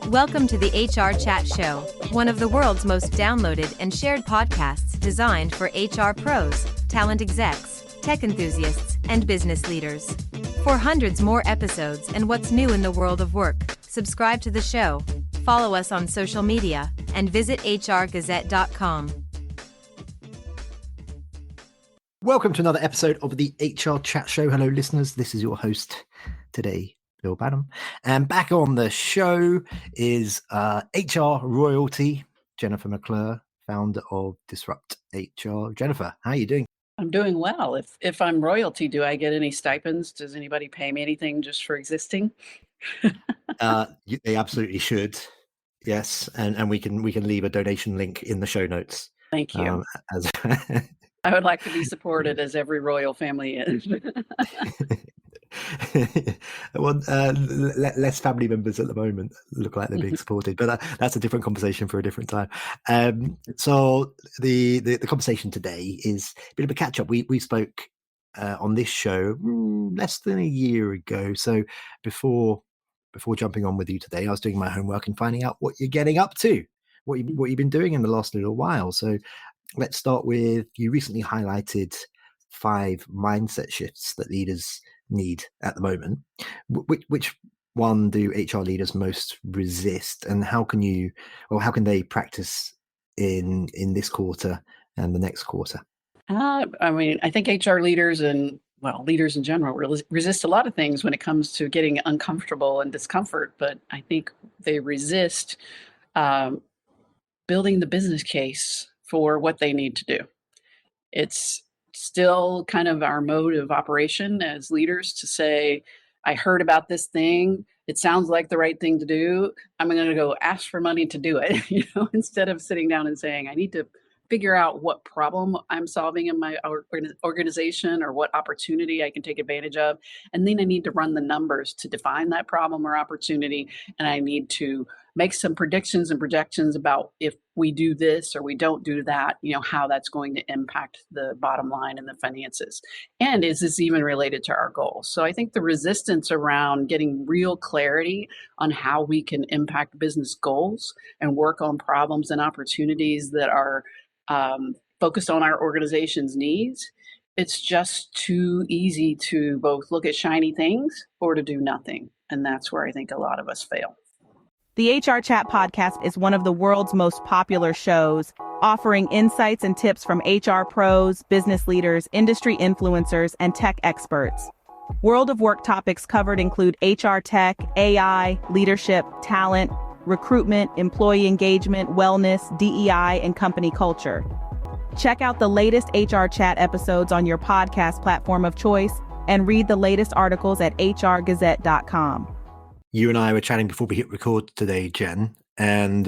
Welcome to the HR Chat Show, one of the world's most downloaded and shared podcasts designed for HR pros, talent execs, tech enthusiasts, and business leaders. For hundreds more episodes and what's new in the world of work, subscribe to the show, follow us on social media, and visit hrgazette.com. Welcome to another episode of the HR Chat Show. Hello, listeners. This is your host today, Bill Banham. And back on the show is HR royalty, Jennifer McClure, founder of DisruptHR. Jennifer, how are you doing? I'm doing well. If I'm royalty, do I get any stipends? Does anybody pay me anything just for existing? They absolutely should. Yes, and we can leave a donation link in the show notes. Thank you. I would like to be supported as every royal family is. Well, less family members at the moment look like they're being supported, but that's a different conversation for a different time. So the conversation today is a bit of a catch up. We spoke on this show less than a year ago. So before jumping on with you today, I was doing my homework and finding out what you're getting up to, what you've been doing in the last little while. So let's start with, you recently highlighted 5 mindset shifts that leaders need at the moment. Which one do HR leaders most resist, and how can they practice in this quarter and the next quarter? I think HR leaders and leaders in general resist a lot of things when it comes to getting uncomfortable and discomfort, but I think they resist building the business case for what they need to do. It's still kind of our mode of operation as leaders to say, I heard about this thing. It sounds like the right thing to do. I'm going to go ask for money to do it, instead of sitting down and saying, I need to figure out what problem I'm solving in my organization or what opportunity I can take advantage of. And then I need to run the numbers to define that problem or opportunity. And I need to make some predictions and projections about if we do this or we don't do that, how that's going to impact the bottom line and the finances. And is this even related to our goals? So I think the resistance around getting real clarity on how we can impact business goals and work on problems and opportunities that are focused on our organization's needs, it's just too easy to both look at shiny things or to do nothing. And that's where I think a lot of us fail. The HR Chat podcast is one of the world's most popular shows, offering insights and tips from HR pros, business leaders, industry influencers, and tech experts. World of work topics covered include HR tech, AI, leadership, talent, recruitment, employee engagement, wellness, DEI, and company culture. Check out the latest HR Chat episodes on your podcast platform of choice and read the latest articles at hrgazette.com. You and I were chatting before we hit record today, Jen, and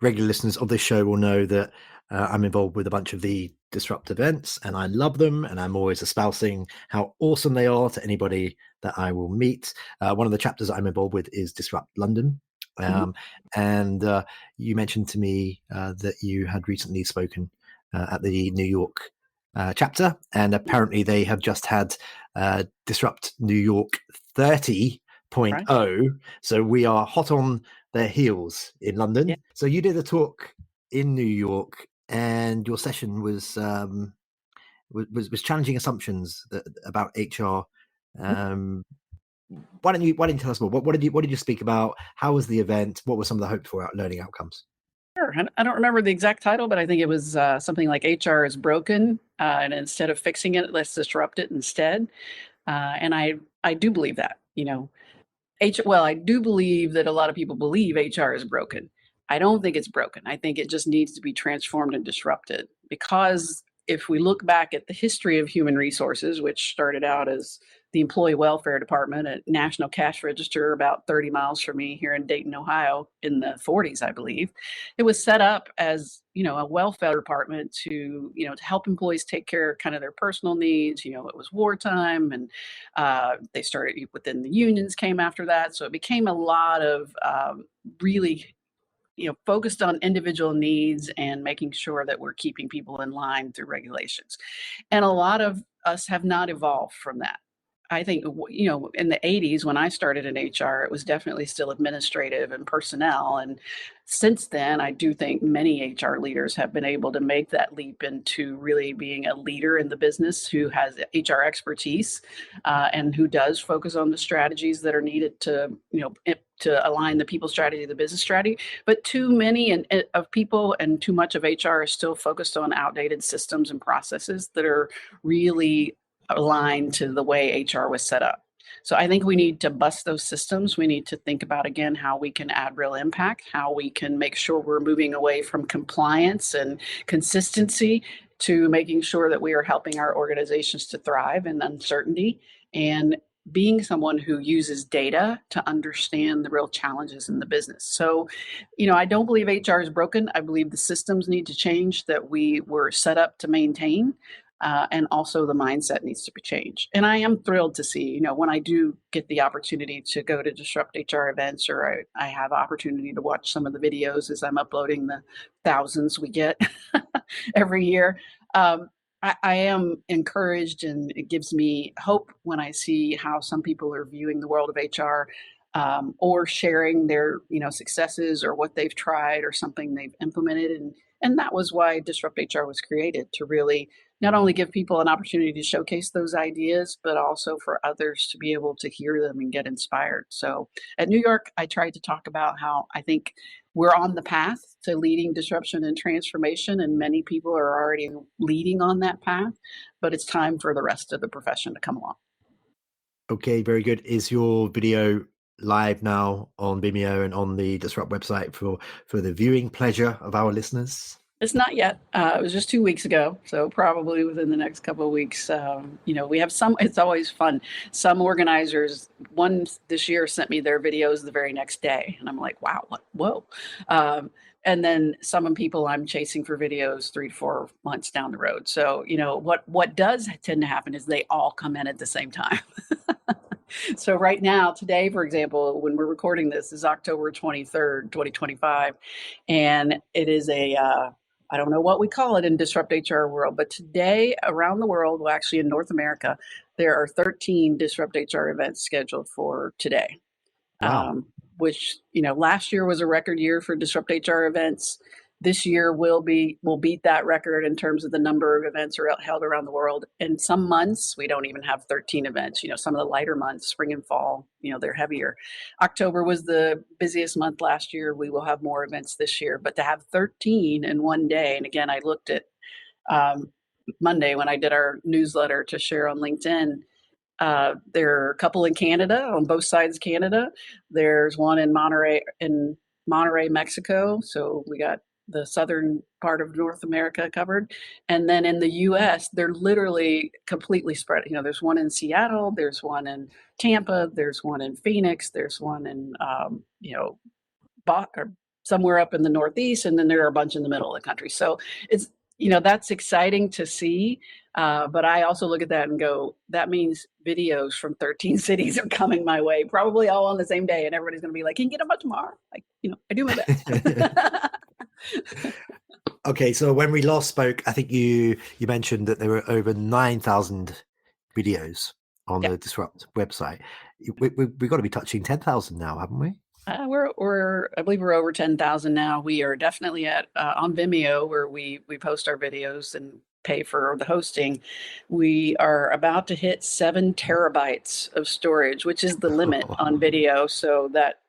regular listeners of this show will know that I'm involved with a bunch of the Disrupt events, and I love them, and I'm always espousing how awesome they are to anybody that I will meet. One of the chapters I'm involved with is Disrupt London. And you mentioned to me that you had recently spoken at the New York chapter, and apparently they have just had Disrupt New York 30.0. Right. So we are hot on their heels in London. Yeah. So you did a talk in New York, and your session was challenging assumptions about HR. Why don't you tell us more? What did you speak about? How was the event? What were some of the hoped for learning outcomes? Sure. I don't remember the exact title, but I think it was something like HR is broken, and instead of fixing it, let's disrupt it instead. And I do believe that, I do believe that a lot of people believe HR is broken. I don't think it's broken. I think it just needs to be transformed and disrupted, because if we look back at the history of human resources, which started out as the Employee Welfare Department at National Cash Register about 30 miles from me here in Dayton, Ohio in the 40s, I believe, it was set up as, a welfare department to help employees take care of kind of their personal needs. It was wartime, and they started within the unions came after that. So it became a lot of really focused on individual needs and making sure that we're keeping people in line through regulations. And a lot of us have not evolved from that. I think, in the 80s when I started in HR, it was definitely still administrative and personnel. And since then, I do think many HR leaders have been able to make that leap into really being a leader in the business who has HR expertise, and who does focus on the strategies that are needed to, to align the people strategy to the business strategy. But too many of people and too much of HR is still focused on outdated systems and processes that are really aligned to the way HR was set up. So I think we need to bust those systems. We need to think about, again, how we can add real impact, how we can make sure we're moving away from compliance and consistency to making sure that we are helping our organizations to thrive in uncertainty, and being someone who uses data to understand the real challenges in the business. So, I don't believe HR is broken. I believe the systems need to change that we were set up to maintain. And also the mindset needs to be changed. And I am thrilled to see, when I do get the opportunity to go to Disrupt HR events, or I have opportunity to watch some of the videos as I'm uploading the thousands we get every year. I am encouraged, and it gives me hope when I see how some people are viewing the world of HR, or sharing their, successes or what they've tried or something they've implemented. And that was why Disrupt HR was created, to really not only give people an opportunity to showcase those ideas, but also for others to be able to hear them and get inspired. So at New York, I tried to talk about how I think we're on the path to leading disruption and transformation, and many people are already leading on that path, but it's time for the rest of the profession to come along. Okay, very good. Is your video live now on Vimeo and on the Disrupt website for the viewing pleasure of our listeners? It's not yet. It was just 2 weeks ago, so probably within the next couple of weeks. We have some. It's always fun. Some organizers, one this year, sent me their videos the very next day, and I'm like, wow, whoa. And then some people I'm chasing for videos 3 to 4 months down the road. So what does tend to happen is they all come in at the same time. So right now, today, for example, when we're recording this, is October 23rd, 2025, and it is I don't know what we call it in Disrupt HR world, but today around the world, well, actually in North America, there are 13 Disrupt HR events scheduled for today. Wow. Which, last year was a record year for Disrupt HR events. This year will beat that record in terms of the number of events are held around the world. And some months we don't even have 13 events. Some of the lighter months, spring and fall, they're heavier. October was the busiest month last year. We will have more events this year, but to have 13 in one day. And again, I looked at Monday when I did our newsletter to share on LinkedIn. There are a couple in Canada, on both sides of Canada. There's one in Monterrey, Mexico. So we got the southern part of North America covered. And then in the US, they're literally completely spread. There's one in Seattle, there's one in Tampa, there's one in Phoenix, there's one in, or somewhere up in the Northeast, and then there are a bunch in the middle of the country. So it's, that's exciting to see. But I also look at that and go, that means videos from 13 cities are coming my way, probably all on the same day. And everybody's going to be like, can you get them up tomorrow? Like, I do my best. Okay, so when we last spoke, I think you mentioned that there were over 9,000 videos on the Disrupt website. We've got to be touching 10,000 now, haven't we? I believe we're over 10,000 now. We are definitely at on Vimeo, where we post our videos and pay for the hosting. We are about to hit 7 terabytes of storage, which is the limit on video. So that,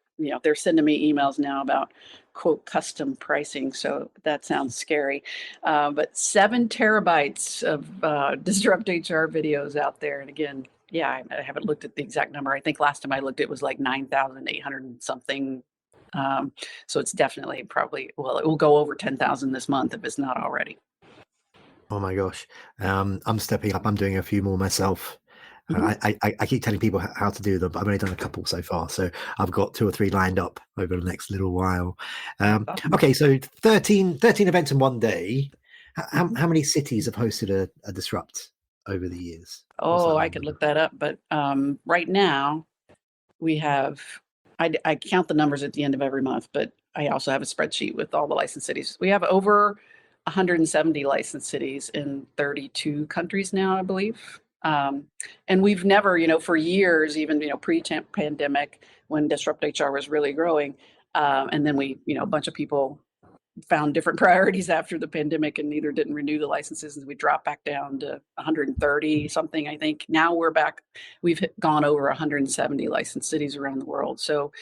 they're sending me emails now about, quote, custom pricing. So that sounds scary. But 7 terabytes of Disrupt HR videos out there. And again, I haven't looked at the exact number. I think last time I looked, it was like 9,800 and something. So it's definitely it will go over 10,000 this month if it's not already. Oh my gosh. I'm stepping up. I'm doing a few more myself. Mm-hmm. I keep telling people how to do them, but I've only done a couple so far. So I've got 2 or 3 lined up over the next little while. Okay, so 13 events in one day. How many cities have hosted a Disrupt over the years? Oh, I could look that up. But right now we have, I count the numbers at the end of every month, but I also have a spreadsheet with all the licensed cities. We have over 170 licensed cities in 32 countries now, I believe. And we've never, for years, even, pre-pandemic, when DisruptHR was really growing, and then we, a bunch of people found different priorities after the pandemic and either didn't renew the licenses, and we dropped back down to 130 something. I think now we're back, we've gone over 170 licensed cities around the world. So,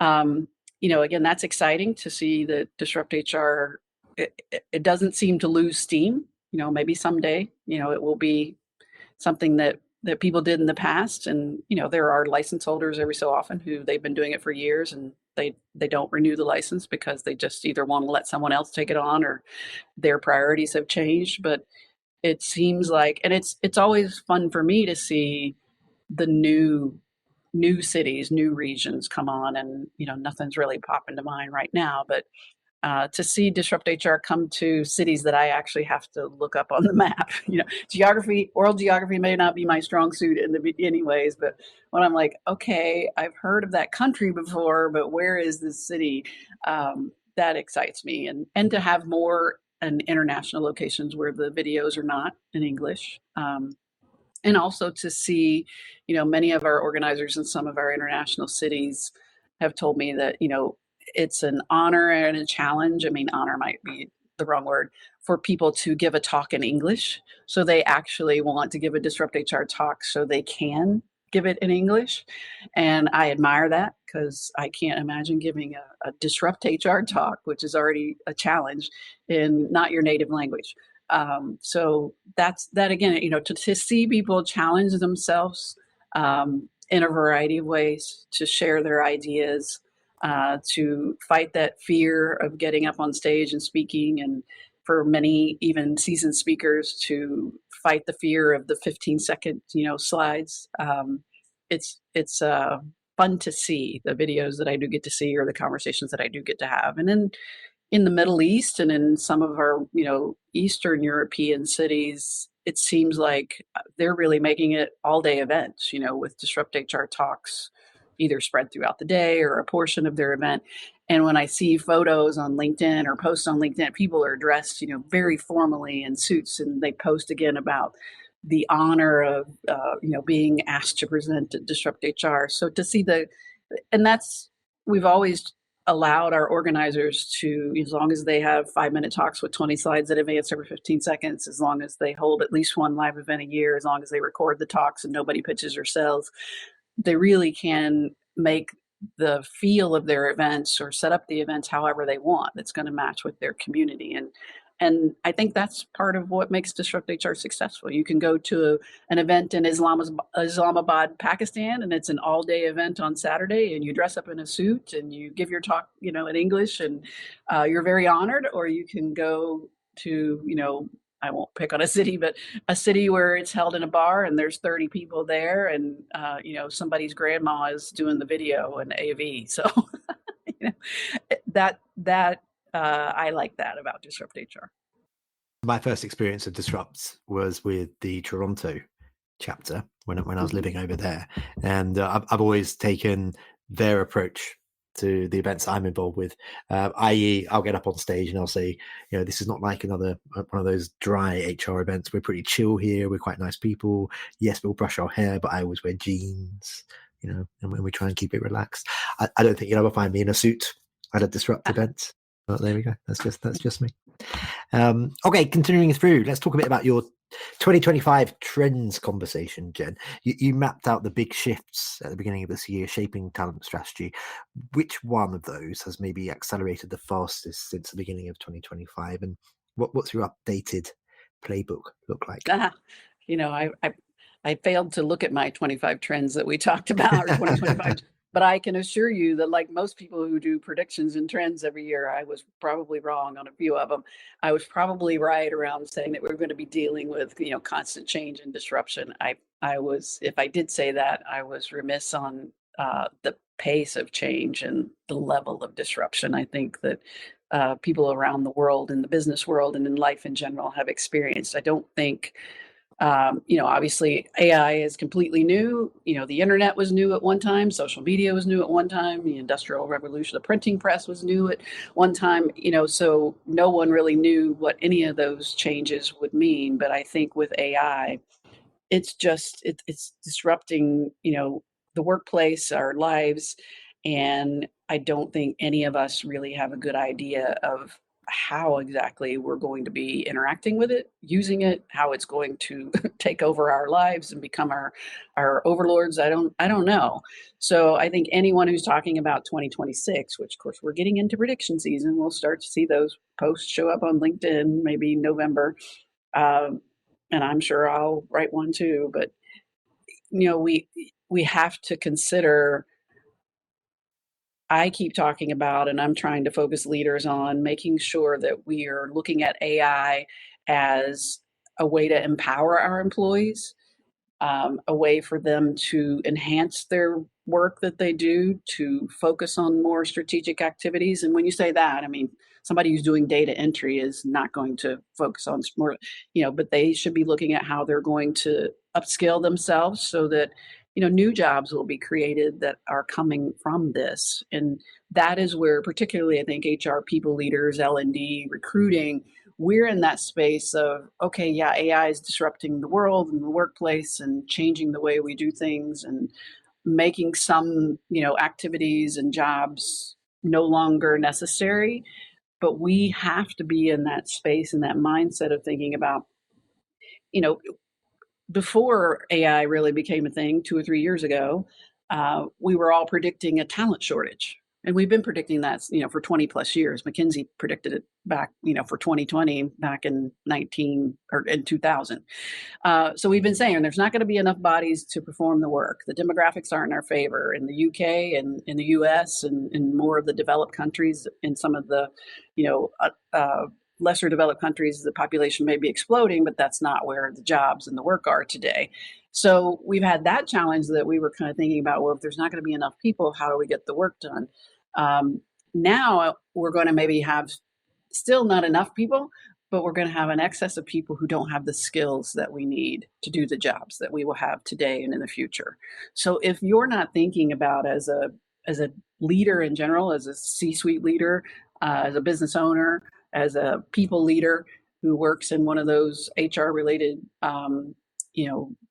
again, that's exciting to see that DisruptHR, it doesn't seem to lose steam. Maybe someday, it will be something that people did in the past. And, there are license holders every so often who they've been doing it for years, and they don't renew the license because they just either want to let someone else take it on or their priorities have changed. But it seems like, and it's always fun for me to see the new cities, new regions come on, and, nothing's really popping to mind right now, but to see DisruptHR come to cities that I actually have to look up on the map. Geography, world geography may not be my strong suit in the anyways, but when I'm like, okay, I've heard of that country before, but where is this city? That excites me. And to have more and international locations where the videos are not in English. And also to see, many of our organizers in some of our international cities have told me that, it's an honor and a challenge. I mean, honor might be the wrong word, for people to give a talk in English. So they actually want to give a DisruptHR talk so they can give it in English. And I admire that, because I can't imagine giving a DisruptHR talk, which is already a challenge, in not your native language. So that again, to see people challenge themselves in a variety of ways, to share their ideas, to fight that fear of getting up on stage and speaking, and for many even seasoned speakers to fight the fear of the 15-second slides. It's fun to see the videos that I do get to see, or the conversations that I do get to have. And then in the Middle East and in some of our Eastern European cities, it seems like they're really making it all-day events, with DisruptHR talks either spread throughout the day or a portion of their event. And when I see photos on LinkedIn or posts on LinkedIn, people are dressed, very formally in suits, and they post again about the honor of, being asked to present at DisruptHR. So to see we've always allowed our organizers to, as long as they have 5-minute talks with 20 slides in advance every 15 seconds, as long as they hold at least one live event a year, as long as they record the talks and nobody pitches or sells, they really can make the feel of their events or set up the events however they want. That's going to match with their community. And I think that's part of what makes DisruptHR successful. You can go to an event in Islamabad, Pakistan, and it's an all-day event on Saturday, and you dress up in a suit and you give your talk, in English, and you're very honored. Or you can go to, I won't pick on a city, but a city where it's held in a bar and there's 30 people there, and somebody's grandma is doing the video and AV. So that I like that about DisruptHR. My first experience of Disrupt was with the Toronto chapter when I was living over there, and I've always taken their approach to the events I'm involved with, i.e. I'll get up on stage and I'll say, this is not like another one of those dry HR events. We're pretty chill here. We're quite nice people. Yes, we'll brush our hair, but I always wear jeans, and we try and keep it relaxed. I don't think you'll ever find me in a suit at a Disrupt event. But there we go. That's just me. Okay, continuing through, let's talk a bit about your 2025 trends conversation, Jen. You mapped out the big shifts at the beginning of this year, shaping talent strategy. Which one of those has maybe accelerated the fastest since the beginning of 2025? And what's your updated playbook look like? I failed to look at my 25 trends that we talked about, or 2025. But I can assure you that, like most people who do predictions and trends every year, I was probably wrong on a few of them. I was probably right around saying that we're going to be dealing with, constant change and disruption. If I did say that, I was remiss on the pace of change and the level of disruption. I think that people around the world, in the business world and in life in general, have experienced. I don't think obviously AI is completely new. The internet was new at one time. Social media was new at one time. The industrial revolution, the printing press was new at one time, so no one really knew what any of those changes would mean. But I think with AI, it's disrupting, the workplace, our lives. And I don't think any of us really have a good idea of how exactly we're going to be interacting with it, using it, how it's going to take over our lives and become our overlords. I don't know. So I think anyone who's talking about 2026, which of course we're getting into prediction season, we'll start to see those posts show up on LinkedIn maybe November. Um, and I'm sure I'll write one too. But we have to consider. I keep talking about, and I'm trying to focus leaders on making sure that we are looking at AI as a way to empower our employees, a way for them to enhance their work that they do, to focus on more strategic activities. And when you say that, I mean, somebody who's doing data entry is not going to focus on more, but they should be looking at how they're going to upskill themselves so that, new jobs will be created that are coming from this. And that is where, particularly, I think HR people leaders, L&D, recruiting, we're in that space of, okay, yeah, AI is disrupting the world and the workplace and changing the way we do things and making some, activities and jobs no longer necessary. But we have to be in that space and that mindset of thinking about, you know, before AI really became a thing 2 or 3 years ago, we were all predicting a talent shortage. And we've been predicting that, for 20 plus years. McKinsey predicted it back, for 2020, back in 2000. So we've been saying there's not going to be enough bodies to perform the work. The demographics aren't in our favor in the UK and in the US and in more of the developed countries. In some of the, lesser developed countries, the population may be exploding, but that's not where the jobs and the work are today. So we've had that challenge that we were kind of thinking about, well, if there's not going to be enough people, how do we get the work done? Now we're going to maybe have still not enough people, but we're going to have an excess of people who don't have the skills that we need to do the jobs that we will have today and in the future. So if you're not thinking about as a leader in general, as a C-suite leader, as a business owner, as a people leader who works in one of those HR related,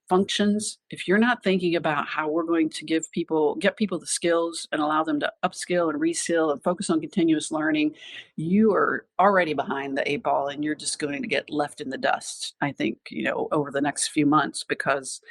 functions, if you're not thinking about how we're going to get people the skills and allow them to upskill and reskill and focus on continuous learning, you are already behind the 8 ball and you're just going to get left in the dust, I think, over the next few months, because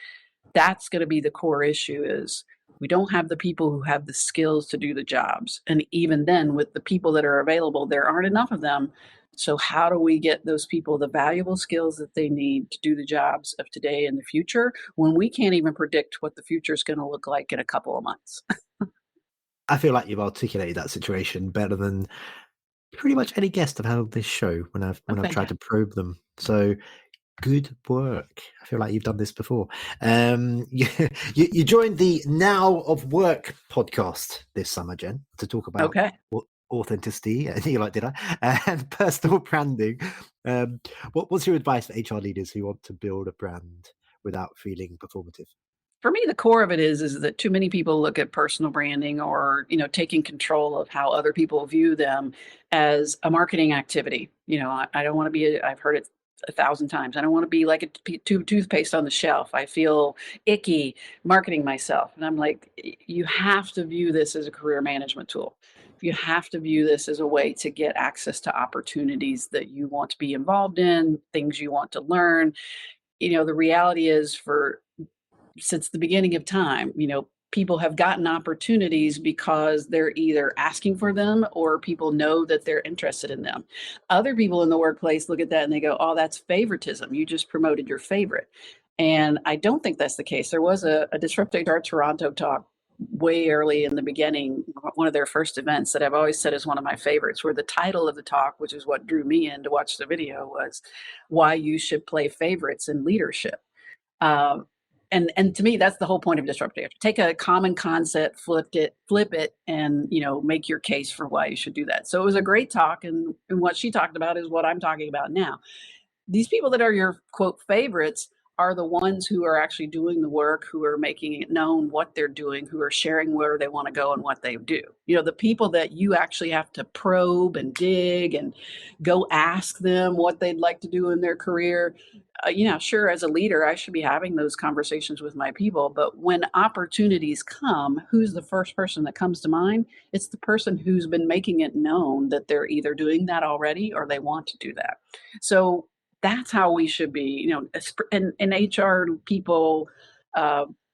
that's going to be the core issue is we don't have the people who have the skills to do the jobs. And even then, with the people that are available, there aren't enough of them. So how do we get those people the valuable skills that they need to do the jobs of today and the future when we can't even predict what the future is going to look like in a couple of months? I feel like you've articulated that situation better than pretty much any guest I've had on this show when I've tried to probe them. So good work. I feel like you've done this before. You joined the Now of Work podcast this summer, Jen, to talk about authenticity. And you're like, did I? And personal branding. What's your advice for HR leaders who want to build a brand without feeling performative? For me, the core of it is that too many people look at personal branding or, taking control of how other people view them as a marketing activity. I don't want to be, I've heard it 1,000 times. I don't want to be like a tube of toothpaste on the shelf. I feel icky marketing myself. And I'm like, you have to view this as a career management tool. You have to view this as a way to get access to opportunities that you want to be involved in, things you want to learn. The reality is since the beginning of time, people have gotten opportunities because they're either asking for them or people know that they're interested in them. Other people in the workplace look at that and they go, oh, that's favoritism. You just promoted your favorite. And I don't think that's the case. There was a DisruptHR Toronto talk way early in the beginning, one of their first events that I've always said is one of my favorites, where the title of the talk, which is what drew me in to watch the video, was why you should play favorites in leadership. And to me, that's the whole point of DisruptHR. Take a common concept, flip it, and make your case for why you should do that. So it was a great talk, and what she talked about is what I'm talking about now. These people that are your quote favorites are the ones who are actually doing the work, who are making it known what they're doing, who are sharing where they want to go and what they do. You know, the people that you actually have to probe and dig and go ask them what they'd like to do in their career. Sure, as a leader, I should be having those conversations with my people. But when opportunities come, who's the first person that comes to mind? It's the person who's been making it known that they're either doing that already or they want to do that. So that's how we should be, and HR people,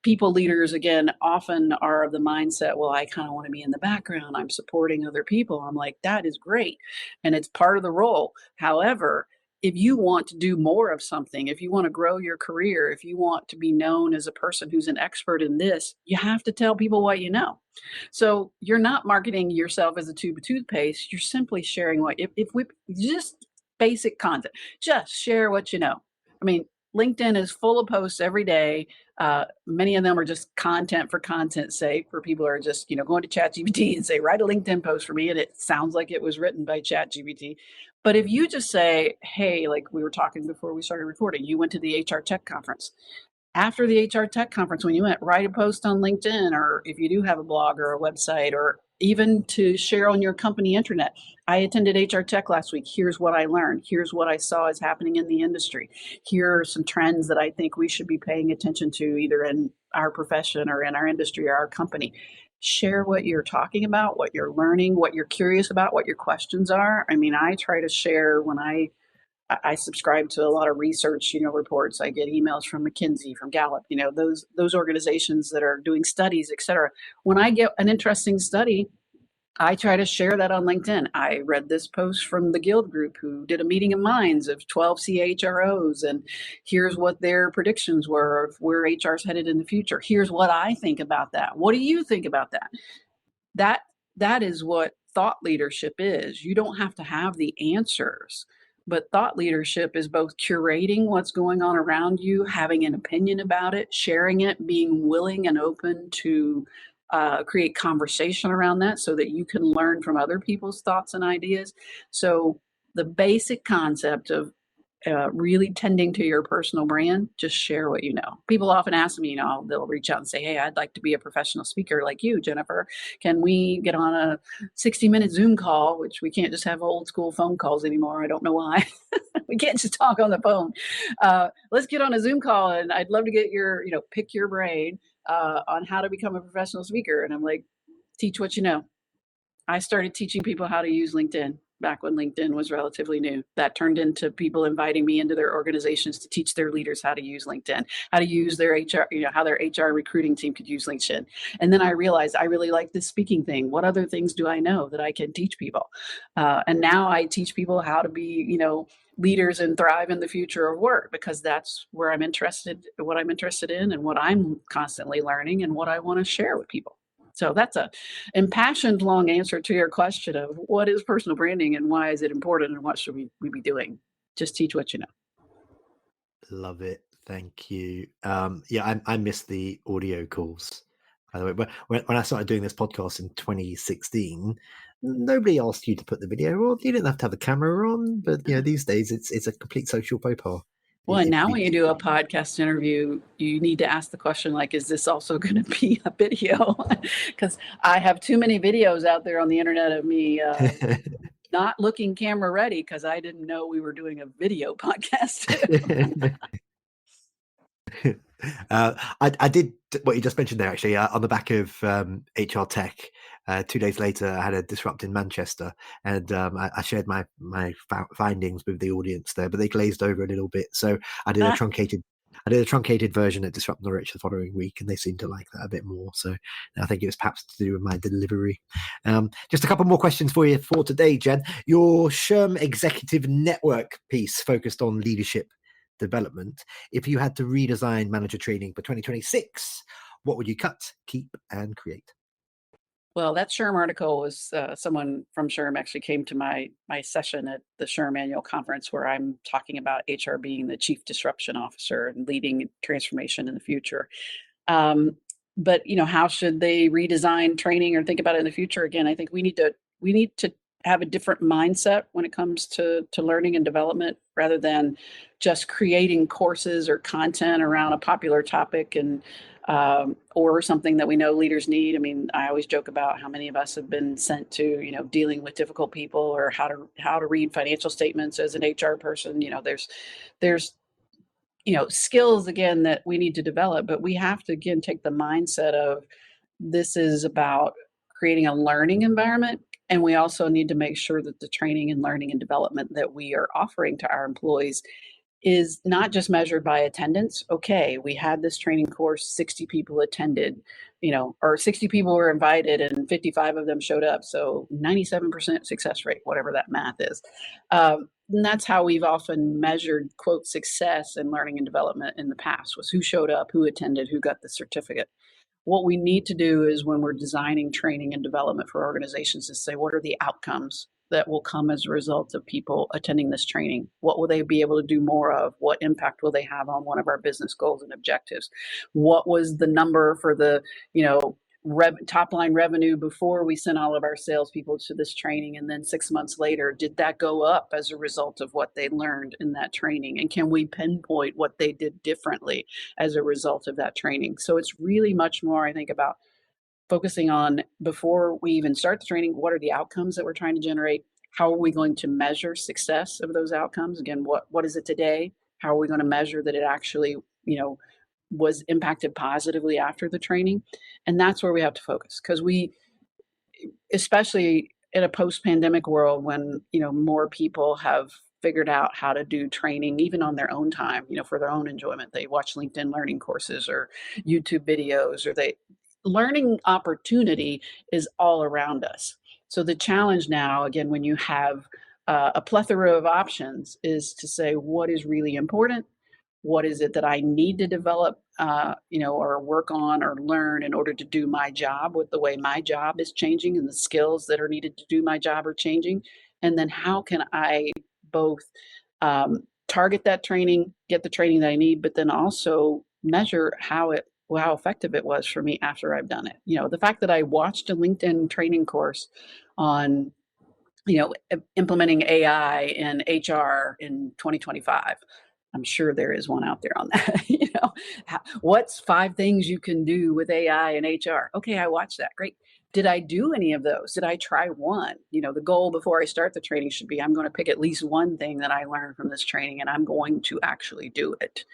people leaders, again, often are of the mindset, well, I kind of want to be in the background. I'm supporting other people. I'm like, that is great. And it's part of the role. However, if you want to do more of something, if you want to grow your career, if you want to be known as a person who's an expert in this, you have to tell people what you know. So you're not marketing yourself as a tube of toothpaste. You're simply sharing if we just basic content, just share what you know. I mean, LinkedIn is full of posts every day. Many of them are just content for content's sake, for people who are just, going to ChatGPT and say, write a LinkedIn post for me. And it sounds like it was written by ChatGPT. But if you just say, hey, like we were talking before we started recording, you went to the HR Tech Conference. After the HR Tech Conference, when you went, write a post on LinkedIn, or if you do have a blog or a website, or even to share on your company intranet. I attended HR Tech last week. Here's what I learned. Here's what I saw is happening in the industry. Here are some trends that I think we should be paying attention to, either in our profession or in our industry or our company. Share what you're talking about, what you're learning, what you're curious about, what your questions are. I mean, I try to share when I subscribe to a lot of research, reports. I get emails from McKinsey, from Gallup, those organizations that are doing studies, et cetera. When I get an interesting study, I try to share that on LinkedIn. I read this post from the Guild Group, who did a meeting of minds of 12 CHROs, and here's what their predictions were of where HR is headed in the future. Here's what I think about that. What do you think about that? That is what thought leadership is. You don't have to have the answers. But thought leadership is both curating what's going on around you, having an opinion about it, sharing it, being willing and open to create conversation around that so that you can learn from other people's thoughts and ideas. So the basic concept of really tending to your personal brand, just share what you know. People often ask me, they'll reach out and say, hey, I'd like to be a professional speaker like you, Jennifer. Can we get on a 60-minute Zoom call, which we can't just have old school phone calls anymore. I don't know why. We can't just talk on the phone. Let's get on a Zoom call, and I'd love to get your, pick your brain on how to become a professional speaker. And I'm like, teach what you know. I started teaching people how to use LinkedIn back when LinkedIn was relatively new. That turned into people inviting me into their organizations to teach their leaders how to use LinkedIn, how to use their HR, how their HR recruiting team could use LinkedIn. And then I realized I really like this speaking thing. What other things do I know that I can teach people? And now I teach people how to be, leaders and thrive in the future of work, because that's where I'm interested, what I'm interested in, and what I'm constantly learning, and what I want to share with people. So that's a impassioned long answer to your question of what is personal branding and why is it important and what should we be doing? Just teach what you know. Love it. Thank you. I missed the audio calls, by the way. But when I started doing this podcast in 2016, nobody asked you to put the video on. You didn't have to have the camera on. But these days it's a complete social faux pas. Well, and now when you do a podcast interview, you need to ask the question, like, is this also going to be a video? Because I have too many videos out there on the internet of me not looking camera ready because I didn't know we were doing a video podcast. I did what you just mentioned there, actually, on the back of HR Tech. 2 days later, I had a Disrupt in Manchester, and I shared my findings with the audience there, but they glazed over a little bit. So I did a truncated version at Disrupt Norwich the following week, and they seemed to like that a bit more. So I think it was perhaps to do with my delivery. Just a couple more questions for you for today, Jen. Your SHRM Executive Network piece focused on leadership development. If you had to redesign manager training for 2026, what would you cut, keep, and create? Well, that SHRM article was someone from SHRM actually came to my session at the SHRM annual conference, where I'm talking about HR being the chief disruption officer and leading transformation in the future. But how should they redesign training or think about it in the future? Again, I think we need to have a different mindset when it comes to learning and development, rather than just creating courses or content around a popular topic and or something that we know leaders need. I mean, I always joke about how many of us have been sent to, dealing with difficult people, or how to read financial statements as an HR person. There's skills again that we need to develop, but we have to again take the mindset of, this is about creating a learning environment. And we also need to make sure that the training and learning and development that we are offering to our employees is not just measured by attendance. Okay, we had this training course, 60 people attended, or 60 people were invited and 55 of them showed up. So 97% success rate, whatever that math is. And that's how we've often measured, quote, success in learning and development in the past, was who showed up, who attended, who got the certificate. What we need to do is, when we're designing training and development for organizations, is say, what are the outcomes that will come as a result of people attending this training? What will they be able to do more of? What impact will they have on one of our business goals and objectives? What was the number for the, top line revenue before we sent all of our salespeople to this training? And then 6 months later, did that go up as a result of what they learned in that training? And can we pinpoint what they did differently as a result of that training? So it's really much more, I think, about focusing on, before we even start the training, what are the outcomes that we're trying to generate? How are we going to measure success of those outcomes? Again, what is it today? How are we going to measure that it actually, was impacted positively after the training? And that's where we have to focus, because we, especially in a post-pandemic world, when, more people have figured out how to do training even on their own time, for their own enjoyment. They watch LinkedIn learning courses or YouTube videos, or learning opportunity is all around us. So the challenge now, again, when you have a plethora of options, is to say, what is really important? What is it that I need to develop, or work on or learn in order to do my job, with the way my job is changing and the skills that are needed to do my job are changing? And then how can I both target that training, get the training that I need, but then also measure how effective it was for me after I've done it. The fact that I watched a LinkedIn training course on, implementing AI in HR in 2025. I'm sure there is one out there on that. What's 5 things you can do with AI in HR? Okay, I watched that. Great. Did I do any of those? Did I try one? The goal before I start the training should be, I'm going to pick at least one thing that I learned from this training, and I'm going to actually do it.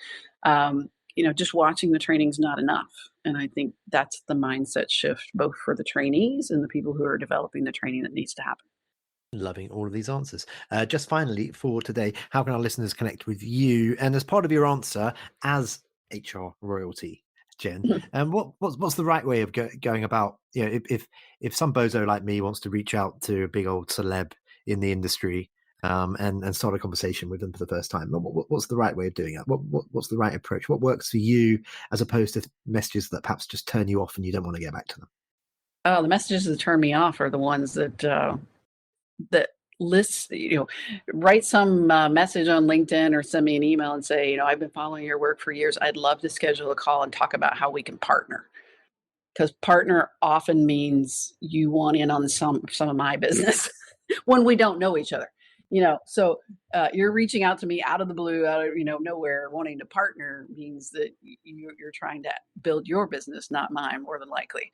Just watching the training is not enough. And I think that's the mindset shift, both for the trainees and the people who are developing the training, that needs to happen. Loving all of these answers. Just finally for today, how can our listeners connect with you? And as part of your answer, as HR royalty, Jen, and what's the right way of going about? If some bozo like me wants to reach out to a big old celeb in the industry, and start a conversation with them for the first time, what's the right way of doing it? What's the right approach? What works for you, as opposed to messages that perhaps just turn you off and you don't want to get back to them? Oh, the messages that turn me off are the ones that lists, write some message on LinkedIn or send me an email and say, I've been following your work for years. I'd love to schedule a call and talk about how we can partner. Because partner often means you want in on some of my business when we don't know each other. So you're reaching out to me out of the blue, out of nowhere, wanting to partner, means that you're trying to build your business, not mine, more than likely.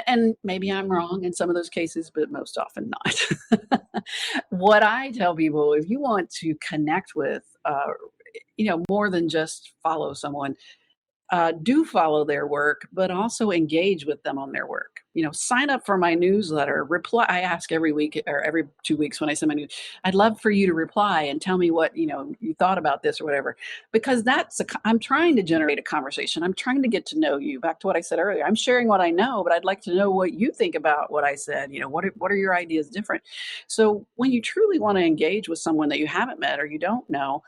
And maybe I'm wrong in some of those cases, but most often not. What I tell people, if you want to connect with, more than just follow someone, do follow their work, but also engage with them on their work. Sign up for my newsletter, reply. I ask every week or every 2 weeks when I send my news, I'd love for you to reply and tell me what, you thought about this or whatever, because I'm trying to generate a conversation. I'm trying to get to know you. Back to what I said earlier, I'm sharing what I know, but I'd like to know what you think about what I said. What are your ideas different? So when you truly want to engage with someone that you haven't met or you don't know,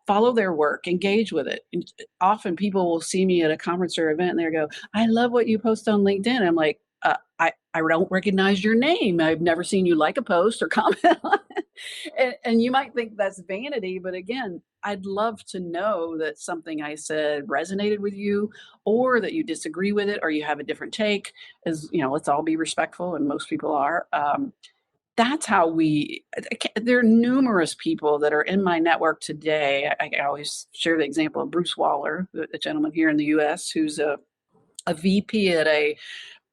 follow their work, engage with it. And often people will see me at a conference or event and they go, I love what you post on LinkedIn. I'm like, I don't recognize your name. I've never seen you like a post or comment on it. And you might think that's vanity, but again, I'd love to know that something I said resonated with you, or that you disagree with it, or you have a different take. Let's all be respectful, and most people are. that's how there are numerous people that are in my network today. I always share the example of Bruce Waller, a gentleman here in the US who's a VP at a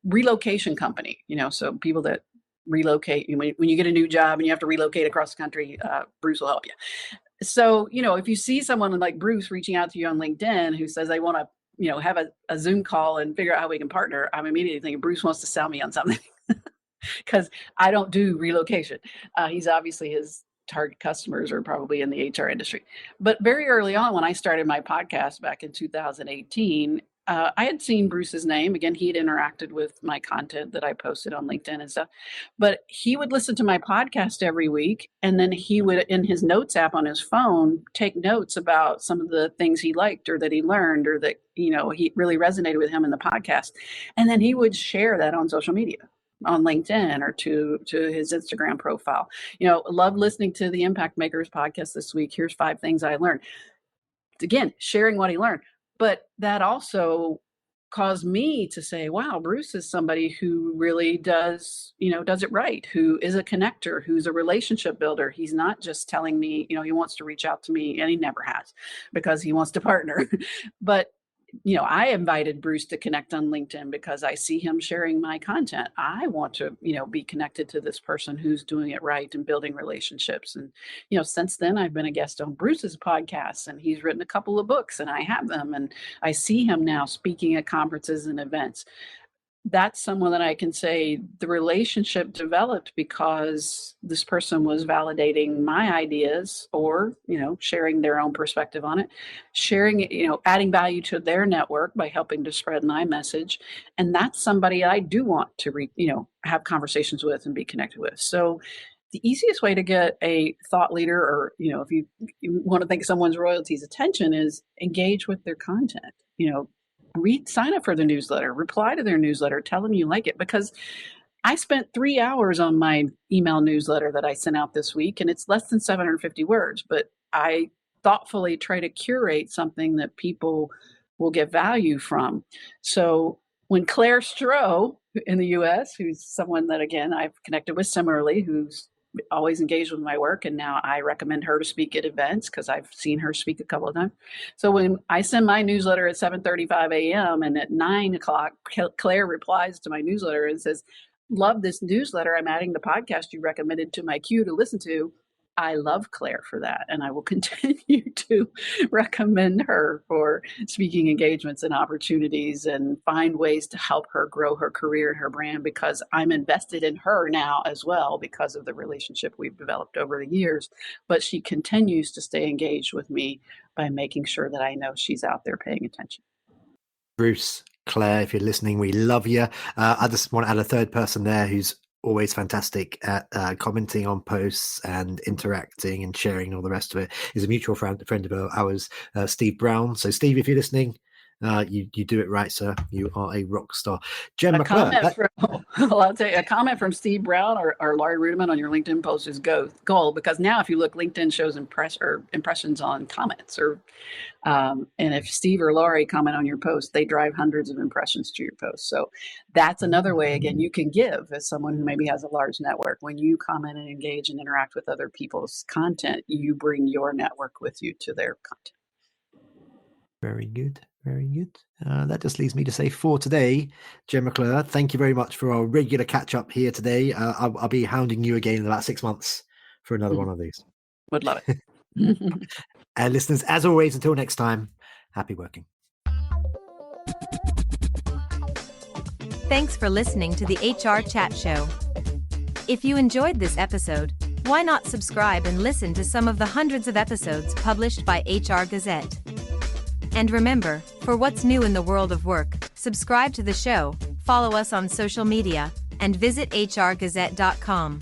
relocation company, so people that relocate, when you get a new job and you have to relocate across the country, Bruce will help you. So, if you see someone like Bruce reaching out to you on LinkedIn who says they want to, have a Zoom call and figure out how we can partner, I'm immediately thinking Bruce wants to sell me on something because I don't do relocation. He's obviously his target customers are probably in the HR industry. But very early on, when I started my podcast back in 2018, I had seen Bruce's name. Again, he had interacted with my content that I posted on LinkedIn and stuff. But he would listen to my podcast every week. And then he would, in his notes app on his phone, take notes about some of the things he liked or that he learned or that, he really resonated with him in the podcast. And then he would share that on social media, on LinkedIn or to his Instagram profile. Love listening to the Impact Makers podcast this week. Here's 5 things I learned. Again, sharing what he learned. But that also caused me to say, wow, Bruce is somebody who really does it right, who is a connector, who's a relationship builder. He's not just telling me, he wants to reach out to me, and he never has because he wants to partner. But I invited Bruce to connect on LinkedIn because I see him sharing my content. I want to, be connected to this person who's doing it right and building relationships. And, since then I've been a guest on Bruce's podcast, and he's written a couple of books and I have them, and I see him now speaking at conferences and events. That's someone that I can say the relationship developed because this person was validating my ideas or, sharing their own perspective on it, sharing, adding value to their network by helping to spread my message. And that's somebody I do want to, have conversations with and be connected with. So the easiest way to get a thought leader or, if you want to think someone's royalties attention is engage with their content, sign up for the newsletter, reply to their newsletter, tell them you like it, because I spent 3 hours on my email newsletter that I sent out this week, and it's less than 750 words, but I thoughtfully try to curate something that people will get value from. So when Claire Stroh in the US, who's someone that, again, I've connected with similarly, who's always engaged with my work, and now I recommend her to speak at events because I've seen her speak a couple of times. So when I send my newsletter at 7:35 a.m. and at 9 o'clock, Claire replies to my newsletter and says, "Love this newsletter. I'm adding the podcast you recommended to my queue to listen to." I love Claire for that, and I will continue to recommend her for speaking engagements and opportunities and find ways to help her grow her career and her brand, because I'm invested in her now as well because of the relationship we've developed over the years. But she continues to stay engaged with me by making sure that I know she's out there paying attention. Bruce, Claire, if you're listening, we love you. I just want to add a third person there who's always fantastic at commenting on posts and interacting and sharing all the rest of it. Is a mutual friend of ours, Steve Brown. So Steve, if you're listening, you do it right, sir. You are a rock star. Jen McClure. I'll tell you, a comment from Steve Brown or Laurie Rudiman on your LinkedIn post is gold, because now if you look, LinkedIn shows impressions on comments, and if Steve or Laurie comment on your post, they drive hundreds of impressions to your post. So that's another way, again, you can give as someone who maybe has a large network. When you comment and engage and interact with other people's content, you bring your network with you to their content. Very good. Very good. That just leaves me to say for today, Jen McClure, thank you very much for our regular catch up here today. I'll be hounding you again in about 6 months for another one of these. Would love it. And listeners, as always, until next time, happy working. Thanks for listening to the HR Chat Show. If you enjoyed this episode, why not subscribe and listen to some of the hundreds of episodes published by HR Gazette? And remember, for what's new in the world of work, subscribe to the show, follow us on social media, and visit hrgazette.com.